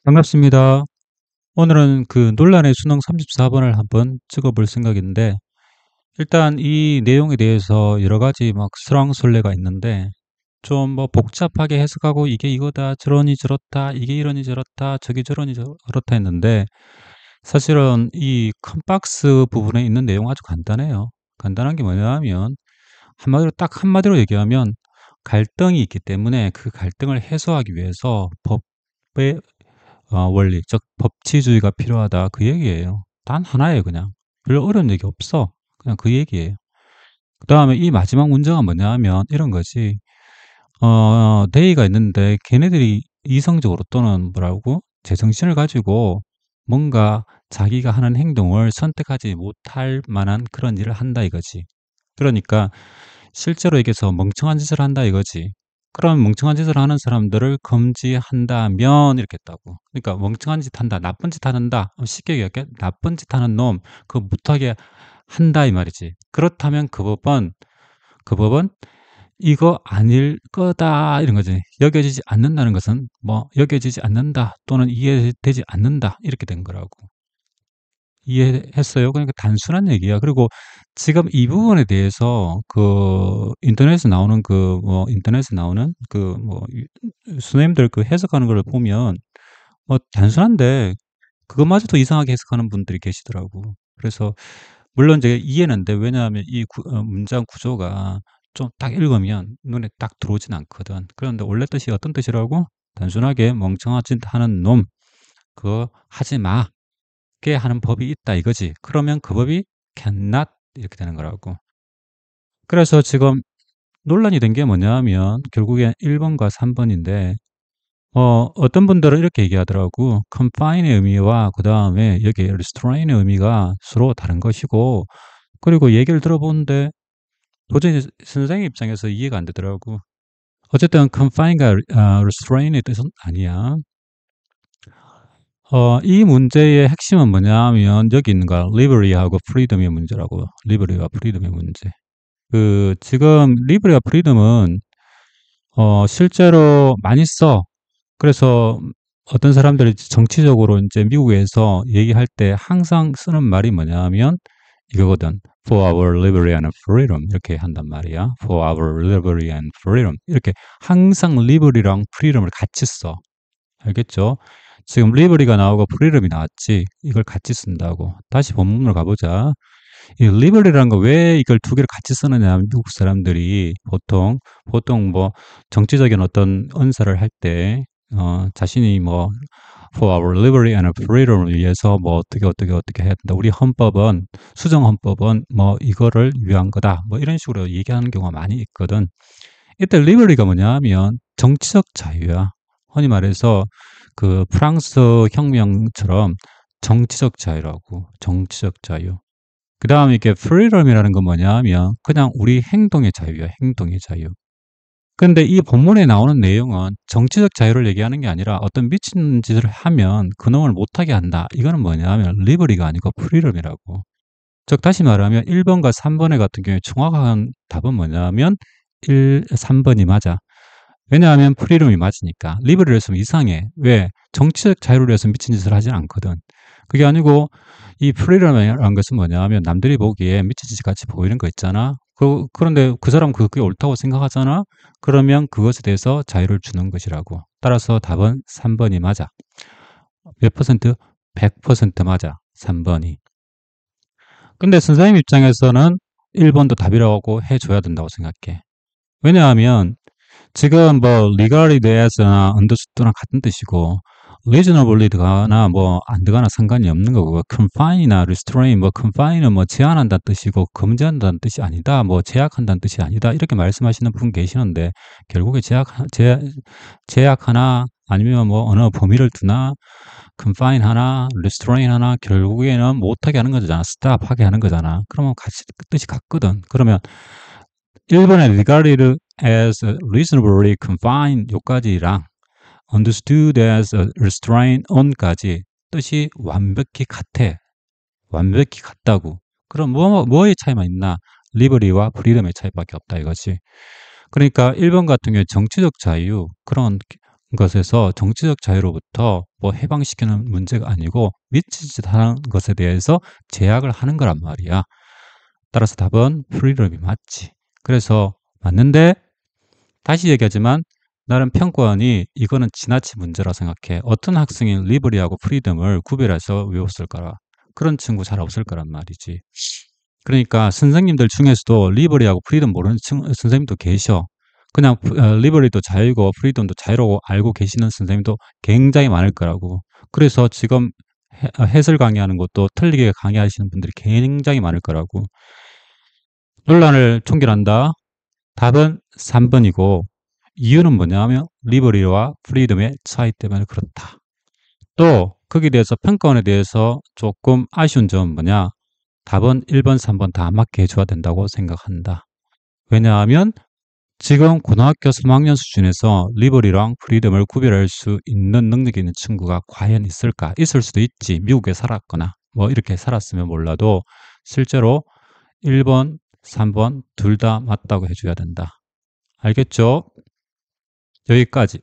반갑습니다. 오늘은 그 논란의 수능 34번을 한번 찍어볼 생각인데, 일단 이 내용에 대해서 여러 가지 막 설왕설래가 있는데, 좀 뭐 복잡하게 해석하고 이게 이거다, 저러니 저렇다, 이게 이러니 저렇다, 저게 저러니 저렇다 했는데, 사실은 이 큰 박스 부분에 있는 내용은 아주 간단해요. 간단한 게 뭐냐 하면, 한마디로 딱 한마디로 얘기하면, 갈등이 있기 때문에 그 갈등을 해소하기 위해서 법의 원리, 즉 법치주의가 필요하다 그 얘기예요. 단 하나예요 그냥. 별로 어려운 얘기 없어. 그냥 그 얘기예요. 그다음에 이 마지막 문제가 뭐냐 하면 이런 거지. 대의가 있는데 걔네들이 이성적으로 또는 뭐라고 제정신을 가지고 뭔가 자기가 하는 행동을 선택하지 못할 만한 그런 일을 한다 이거지. 그러니까 실제로 얘기해서 멍청한 짓을 한다 이거지. 그럼 멍청한 짓을 하는 사람들을 금지한다면 이렇게 했다고. 그러니까 멍청한 짓 한다, 나쁜 짓 한다. 쉽게 얘기할게. 나쁜 짓 하는 놈 그거 못하게 한다 이 말이지. 그렇다면 그 법은 이거 아닐 거다 이런 거지. 여겨지지 않는다는 것은 뭐 여겨지지 않는다 또는 이해되지 않는다 이렇게 된 거라고. 이해했어요? 그러니까 단순한 얘기야. 그리고 지금 이 부분에 대해서 그 인터넷에 나오는 그 뭐 선생님들 그 해석하는 걸 보면 단순한데 그것마저도 이상하게 해석하는 분들이 계시더라고. 그래서 물론 제가 이해는 돼. 왜냐하면 이 문장 구조가 좀 딱 읽으면 눈에 딱 들어오진 않거든. 그런데 원래 뜻이 어떤 뜻이라고? 단순하게 "멍청한 짓 하는 놈 그거 하지 마." 게 하는 법이 있다 이거지. 그러면 그 법이 cannot 이렇게 되는 거라고. 그래서 지금 논란이 된 게 뭐냐 하면 결국엔 1 번과 3 번인데 어떤 분들은 이렇게 얘기하더라고. confine의 의미와 그다음에 여기 restrain의 의미가 서로 다른 것이고, 그리고 얘기를 들어보는데 도저히 선생님 입장에서 이해가 안 되더라고. 어쨌든 confine가 restrain의 뜻은 아니야. 이 문제의 핵심은 뭐냐 하면 여기 있는 거야. liberty하고 freedom의 문제라고. liberty와 freedom의 문제. 지금 liberty와 freedom은 실제로 많이 써. 그래서 어떤 사람들이 정치적으로 인제 미국에서 얘기할 때 항상 쓰는 말이 뭐냐 하면 이거거든. "For our liberty and freedom." 이렇게 한단 말이야. "For our liberty and freedom." 이렇게 항상 liberty랑 freedom을 같이 써. 알겠죠? 지금 liberty가 나오고 freedom이 나왔지. 이걸 같이 쓴다고. 다시 본문으로 가보자. 이 liberty라는 거 왜 이걸 두 개를 같이 쓰느냐 하면 미국 사람들이 보통 뭐 정치적인 어떤 언사를 할 때 자신이 뭐 "For our liberty and freedom을 위해서 뭐 어떻게 해야 된다. 우리 헌법은 수정 헌법은 뭐 이거를 위한 거다." 뭐 이런 식으로 얘기하는 경우가 많이 있거든. 이때 liberty가 뭐냐 하면 정치적 자유야. 흔히 말해서 그 프랑스 혁명처럼 정치적 자유라고. 정치적 자유. 그다음에 이렇게 freedom이라는 건 뭐냐 하면 그냥 우리 행동의 자유야, 행동의 자유. 근데 이 본문에 나오는 내용은 정치적 자유를 얘기하는 게 아니라 어떤 미친 짓을 하면 그놈을 못하게 한다. 이거는 뭐냐 하면 liberty가 아니고 freedom이라고. 즉 다시 말하면 1 번과 3 번에 같은 경우에 정확한 답은 뭐냐면 3 번이 맞아. 왜냐하면 freedom이 맞으니까. liberty를 했으면 이상해. 왜? 정치적 자유를 위해서 미친 짓을 하진 않거든. 그게 아니고 이 freedom이라는 것은 뭐냐 하면 남들이 보기에 미친 짓 같이 보이는 거 있잖아. 그런데 그 사람은 그게 옳다고 생각하잖아. 그러면 그것에 대해서 자유를 주는 것이라고. 따라서 답은 3 번이 맞아. 몇 퍼센트? 100% 맞아. 3 번이. 근데 선생님 입장에서는 1 번도 답이라고 해 줘야 된다고 생각해. 왜냐하면 지금 뭐 legally thereas나 understood랑 같은 뜻이고 reasonably 들어가나 뭐 안 들어가나 상관이 없는 거고, confine이나 restrain 뭐 confine은 뭐 제한한다는 뜻이고 금지한다는 뜻이 아니다. 뭐 제약한다는 뜻이 아니다. 이렇게 말씀하시는 분 계시는데 결국에 제약하나 아니면 뭐 어느 범위를 두나 confine 하나 restrain 하나 결국에는 못하게 하는 거잖아. stop 하게 하는 거잖아. 그러면 같이 뜻이 같거든. 그러면 1 번의 regarded as reasonably confined 요까지랑 understood as restraint on까지 뜻이 완벽히 같아. 완벽히 같다고. 그럼 뭐의 차이만 있나? liberty와 freedom의 차이밖에 없다 이거지. 그러니까 1번 같은 경우에 정치적 자유, 그런 것에서 정치적 자유로부터 뭐 해방시키는 문제가 아니고 미치지 않은 것에 대해서 제약을 하는 거란 말이야. 따라서 답은 프리덤이 맞지. 그래서 맞는데 다시 얘기하지만 나는 평가원이 이거는 지나친 문제라 생각해. 어떤 학생이 리버리하고 프리덤을 구별해서 외웠을까라. 그런 친구 잘 없을 거란 말이지. 그러니까 선생님들 중에서도 리버리하고 프리덤 모르는 선생님도 계셔. 그냥 리버리도 자유고 프리덤도 자유라고 알고 계시는 선생님도 굉장히 많을 거라고. 그래서 지금 해설 강의하는 것도 틀리게 강의하시는 분들이 굉장히 많을 거라고. 논란을 총결한다. 답은 3번이고 이유는 뭐냐면 리버리와 프리덤의 차이 때문에 그렇다. 또 거기에 대해서 평가원에 대해서 조금 아쉬운 점은 뭐냐? 답은 1번, 3번 다 맞게 해줘야 된다고 생각한다. 왜냐하면 지금 고등학교 3학년 수준에서 리버리랑 프리덤을 구별할 수 있는 능력이 있는 친구가 과연 있을까? 있을 수도 있지. 미국에 살았거나 뭐 이렇게 살았으면 몰라도 실제로 1번, 3번 둘 다 맞다고 해줘야 된다. 알겠죠? 여기까지.